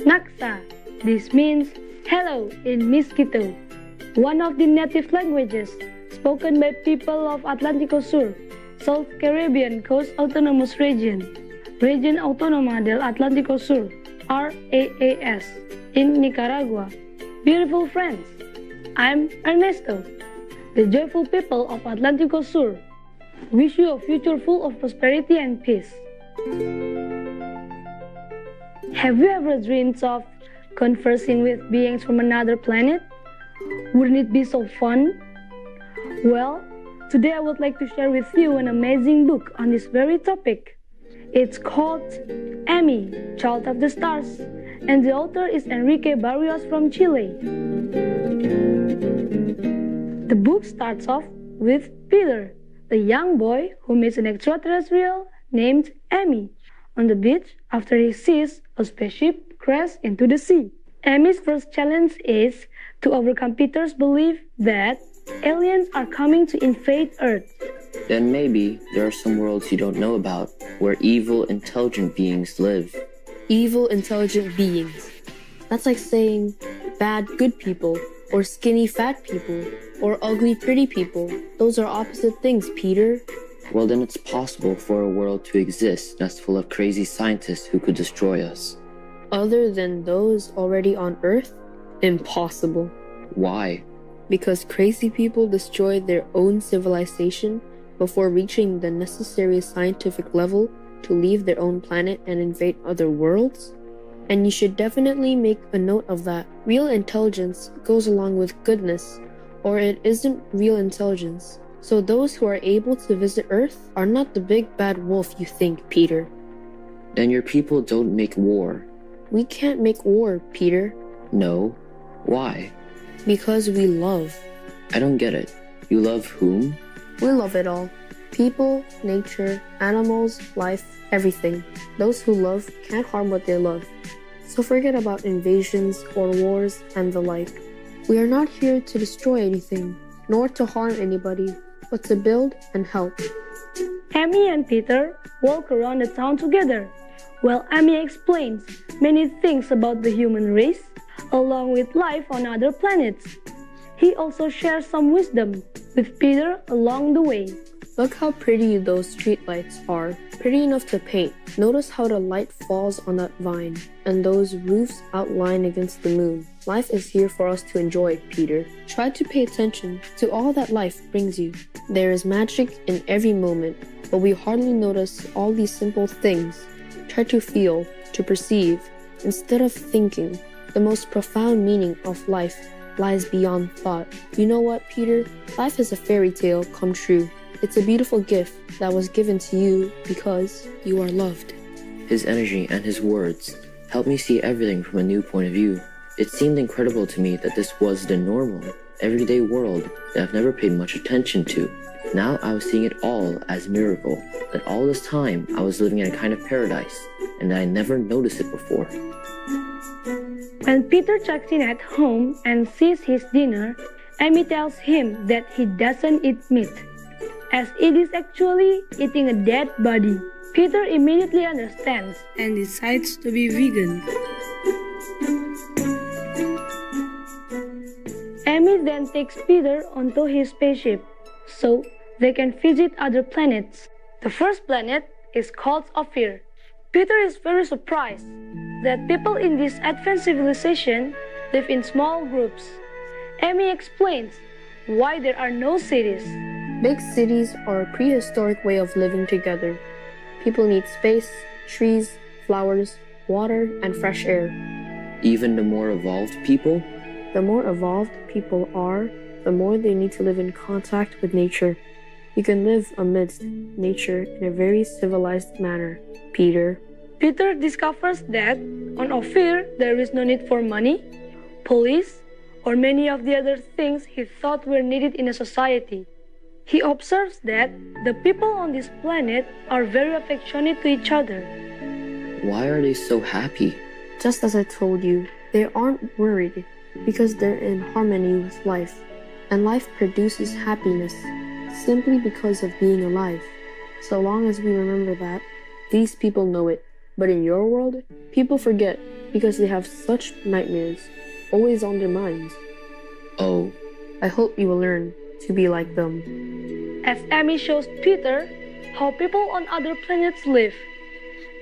Naksa. This means hello in Miskito, one of the native languages spoken by people of Atlántico Sur, South Caribbean Coast Autonomous Region, Region Autónoma del Atlántico Sur, RAAS, in Nicaragua. Beautiful friends, I'm Ernesto, the joyful people of Atlántico Sur. Wish you a future full of prosperity and peace. Have you ever dreamed of conversing with beings from another planet? Wouldn't it be so fun? Well, today I would like to share with you an amazing book on this very topic. It's called Amy, Child of the Stars, and the author is Enrique Barrios from Chile. The book starts off with Peter, the young boy who meets an extraterrestrial named Amy on the beach after he sees a spaceship crash into the sea. Amy's first challenge is to overcome Peter's belief that aliens are coming to invade Earth. Then maybe there are some worlds you don't know about where evil, intelligent beings live. Evil, intelligent beings. That's like saying bad, good people, or skinny, fat people, or ugly, pretty people. Those are opposite things, Peter. Well, then it's possible for a world to exist that's full of crazy scientists who could destroy us. Other than those already on Earth? Impossible. Why? Because crazy people destroy their own civilization before reaching the necessary scientific level to leave their own planet and invade other worlds? And you should definitely make a note of that. Real intelligence goes along with goodness, or it isn't real intelligence. So those who are able to visit Earth are not the big bad wolf you think, Peter. Then your people don't make war. We can't make war, Peter. No. Why? Because we love. I don't get it. You love whom? We love it all. People, nature, animals, life, everything. Those who love can't harm what they love. So forget about invasions or wars and the like. We are not here to destroy anything, nor to harm anybody, but to build and help. Amy and Peter walk around the town together, while Amy explains many things about the human race, along with life on other planets. He also shares some wisdom with Peter along the way. Look how pretty those streetlights are. Pretty enough to paint. Notice how the light falls on that vine, and those roofs outlined against the moon. Life is here for us to enjoy, Peter. Try to pay attention to all that life brings you. There is magic in every moment, but we hardly notice all these simple things. Try to feel, to perceive, instead of thinking. The most profound meaning of life lies beyond thought. You know what, Peter? Life is a fairy tale come true. It's a beautiful gift that was given to you because you are loved. His energy and his words helped me see everything from a new point of view. It seemed incredible to me that this was the normal, everyday world that I've never paid much attention to. Now I was seeing it all as a miracle, that all this time I was living in a kind of paradise, and that I never noticed it before. When Peter checks in at home and sees his dinner, Amy tells him that he doesn't eat meat, as it is actually eating a dead body. Peter immediately understands and decides to be vegan. Amy then takes Peter onto his spaceship so they can visit other planets. The first planet is called Ophir. Peter is very surprised that people in this advanced civilization live in small groups. Amy explains why there are no cities. Big cities are a prehistoric way of living together. People need space, trees, flowers, water, and fresh air. Even the more evolved people? The more evolved people are, the more they need to live in contact with nature. You can live amidst nature in a very civilized manner, Peter. Peter discovers that on Ophir there is no need for money, police, or many of the other things he thought were needed in a society. He observes that the people on this planet are very affectionate to each other. Why are they so happy? Just as I told you, they aren't worried because they're in harmony with life, and life produces happiness simply because of being alive. So long as we remember that, these people know it. But in your world, people forget because they have such nightmares always on their minds. Oh, I hope you will learn to be like them. As Amy shows Peter how people on other planets live,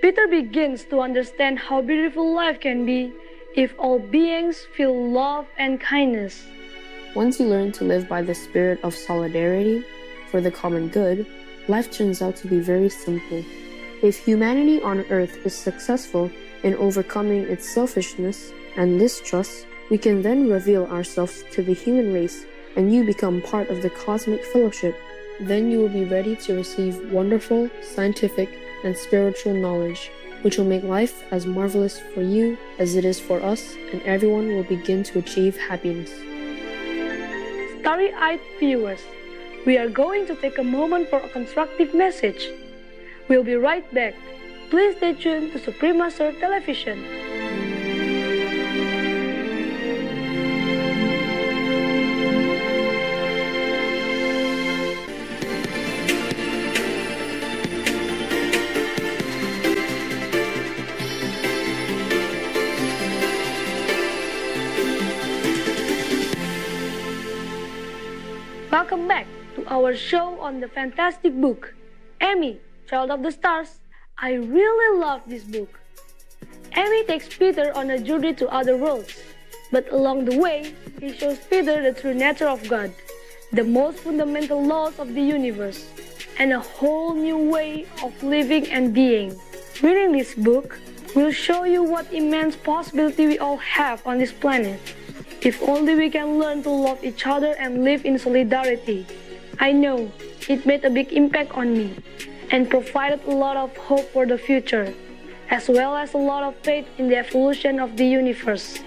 Peter begins to understand how beautiful life can be if all beings feel love and kindness. Once you learn to live by the spirit of solidarity for the common good, life turns out to be very simple. If humanity on Earth is successful in overcoming its selfishness and distrust, we can then reveal ourselves to the human race and you become part of the cosmic fellowship. Then you will be ready to receive wonderful, scientific, and spiritual knowledge, which will make life as marvelous for you as it is for us, and everyone will begin to achieve happiness. Starry-eyed viewers, we are going to take a moment for a constructive message. We'll be right back. Please stay tuned to Supreme Master Television. Welcome back to our show on the fantastic book, Amy, Child of the Stars. I really love this book. Amy takes Peter on a journey to other worlds, but along the way, he shows Peter the true nature of God, the most fundamental laws of the universe, and a whole new way of living and being. Reading this book will show you what immense possibility we all have on this planet. If only we can learn to love each other and live in solidarity. I know it made a big impact on me and provided a lot of hope for the future, as well as a lot of faith in the evolution of the universe.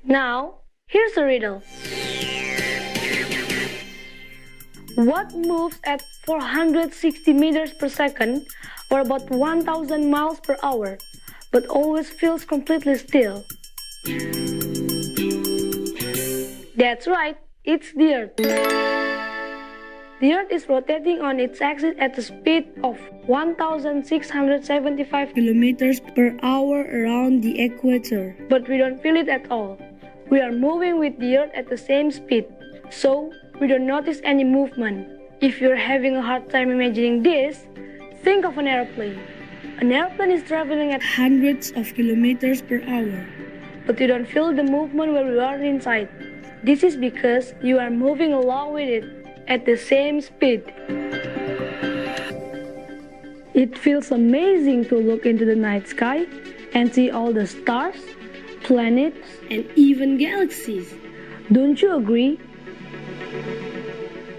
Now, here's a riddle. What moves at 460 meters per second, or about 1,000 miles per hour, but always feels completely still? That's right, it's the Earth. The Earth is rotating on its axis at a speed of 1,675 kilometers per hour around the equator. But we don't feel it at all. We are moving with the Earth at the same speed, so we don't notice any movement. If you're having a hard time imagining this, think of an airplane. An airplane is traveling at hundreds of kilometers per hour, but you don't feel the movement while you are inside. This is because you are moving along with it at the same speed. It feels amazing to look into the night sky and see all the stars, planets, and even galaxies. Don't you agree?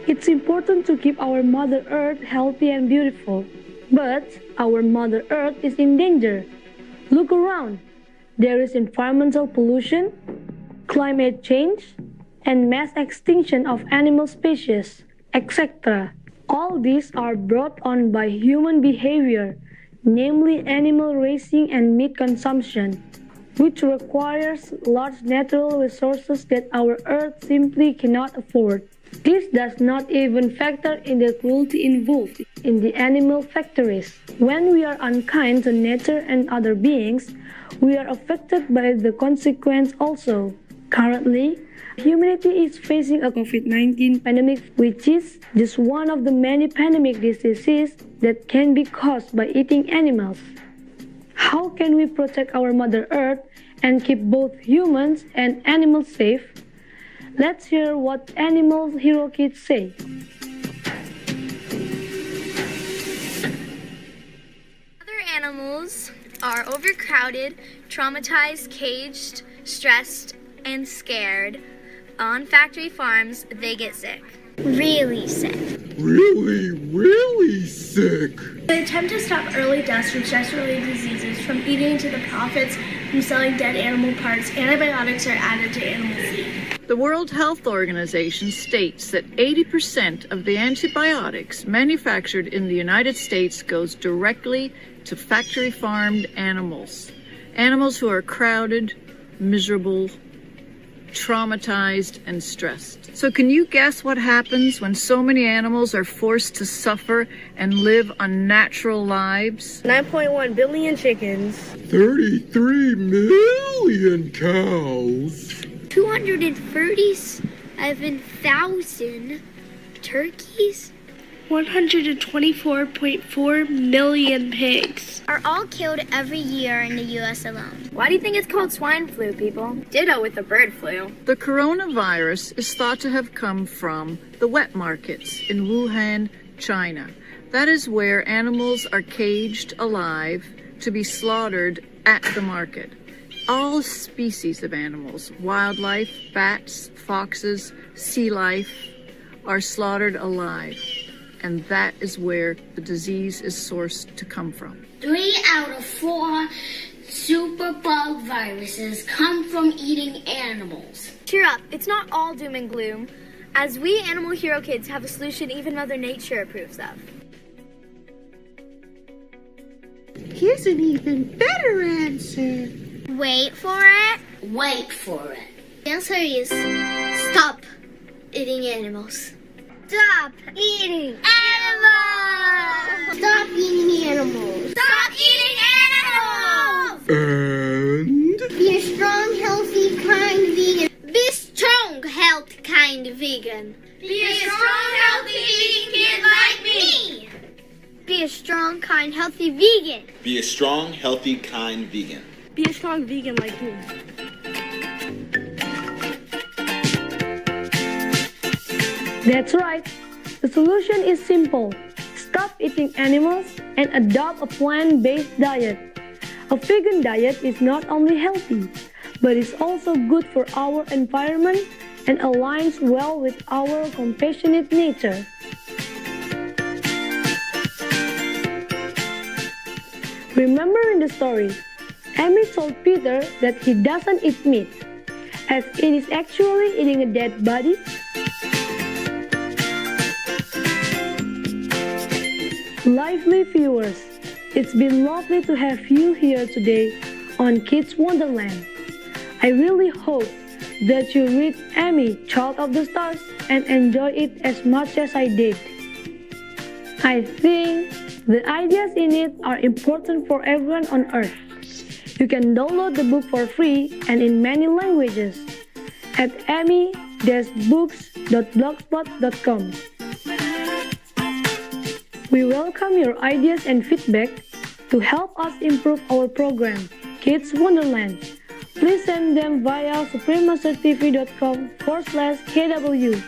It's important to keep our Mother Earth healthy and beautiful. But our Mother Earth is in danger. Look around. There is environmental pollution, climate change, and mass extinction of animal species, etc. All these are brought on by human behavior, namely animal raising and meat consumption, which requires large natural resources that our Earth simply cannot afford. This does not even factor in the cruelty involved in the animal factories. When we are unkind to nature and other beings, we are affected by the consequence also. Currently, humanity is facing a COVID-19 pandemic, which is just one of the many pandemic diseases that can be caused by eating animals. How can we protect our Mother Earth and keep both humans and animals safe? Let's hear what Animal Hero Kids say. Other animals are overcrowded, traumatized, caged, stressed, and scared. On factory farms, they get sick. Really sick. Really sick. They attempt to stop early deaths from stress-related diseases from eating into the profits from selling dead animal parts. Antibiotics are added to animal feed. The World Health Organization states that 80% of the antibiotics manufactured in the United States goes directly to factory-farmed animals. Animals who are crowded, miserable, traumatized, and stressed. So can you guess what happens when so many animals are forced to suffer and live unnatural lives? 9.1 billion chickens. 33 million cows. 237,000 turkeys 124.4 million pigs. are all killed every year in the U.S. alone. Why do you think it's called swine flu, people? Ditto with the bird flu. The coronavirus is thought to have come from the wet markets in Wuhan, China. That is where animals are caged alive to be slaughtered at the market. All species of animals, wildlife, bats, foxes, sea life, are slaughtered alive. And that is where the disease is sourced to come from. 3 out of 4 superbug viruses come from eating animals. Cheer up, it's not all doom and gloom, as we Animal Hero Kids have a solution even Mother Nature approves of. Here's an even better answer. Wait for it. Wait for it. The answer is stop eating animals. Stop eating animals! Stop eating animals. Stop eating animals! And Be a strong, healthy, kind vegan. Be strong, healthy, kind vegan. Be a strong, healthy vegan kid like me. Be a strong, kind, healthy vegan. Be a strong, healthy, kind vegan. Be a strong vegan like me. That's right. The solution is simple. Stop eating animals and adopt a plant-based diet. A vegan diet is not only healthy, but is also good for our environment and aligns well with our compassionate nature. Remember in the story, Amy told Peter that he doesn't eat meat, as it is actually eating a dead body. Lively viewers, it's been lovely to have you here today on Kids Wonderland. I really hope that you read Amy, Child of the Stars, and enjoy it as much as I did. I think the ideas in it are important for everyone on earth. You can download the book for free and in many languages at amy-books.blogspot.com. We welcome your ideas and feedback to help us improve our program, Kids Wonderland. Please send them via supremastertv.com/KW.